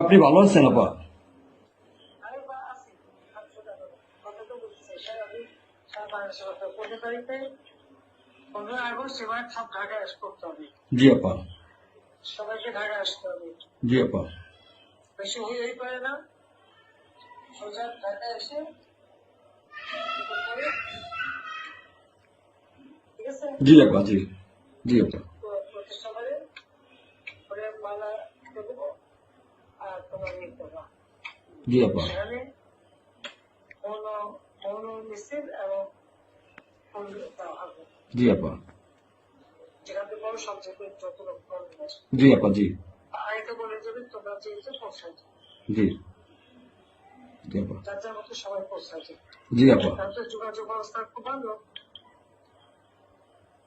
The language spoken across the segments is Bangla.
আপনি ভালো আছেন আপা? আমি বা আছি। কথা তো বলতেছি স্যার, আমি সারা বাংলাদেশের কথা 15 তারিখে 15 আগস্ট এবার সব ঢাকায় করতে হবে, জি আপা। সবাইকে ঢাকায় আসতে হবে। জি আপা। বেশি হয়েই পারে না, সোজা ঢাকায় এসে কি করতে হবে, ঠিক আছে? জি আপা। জি জি আপা। প্রতিষ্ঠা করে করে মালা দেবো আর তোমার ইয়ে করবা। জি আপা। সেখানে মৌন মৌন মিছিল এবং ফুল দেওয়া হবে, জি আপা। যেখান থেকে বড় সবচেয়ে যত লোক করবে। জি আপা। জি আরেকটা বলে দেবে তোমরা যেহেতু পৌঁছাই জি জি আপা। যার যার মতো সবাই পৌঁছাচ্ছে। জি আপা। তাদের যোগাযোগ ব্যবস্থা খুব ভালো।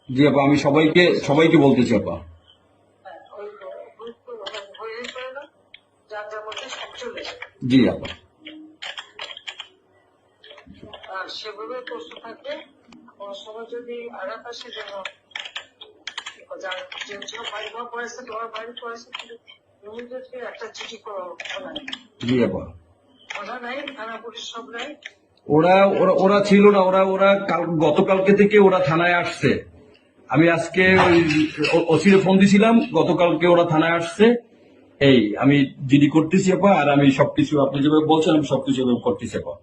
জি আপা, আমি সবাইকে সবাইকে বলতেছি আপা। হ্যাঁ, ওই গুরুত্ব হয়েই পড়ে না, যার যার মধ্যে সব চলে যায়। জি আপা। আর সেভাবে প্রস্তুত থাকবে। কোনো সময় যদি আঘাত আসে যেন যার যে বাড়ি ঘর পড়েছে, তোমার বাড়ি পড়েছে, কিন্তু ইমিডিয়েটলি একটা চিঠি করো। জি আপা। কথা নাই, থানা পুলিশ সব নাই। ওরা ওরা ওরা ছিল না, ওরা ওরা গতকালকে থেকে ওরা থানায় আসছে। আমি আজকে ওই ওসিরে ফোন দিছিলাম, গতকালকে ওরা থানায় আসছে। এই আমি জিডি করতেছি আপা, আর আমি সবকিছু আপনি যেভাবে বলছেন আমি সবকিছু এভাবে করতেছি আপা।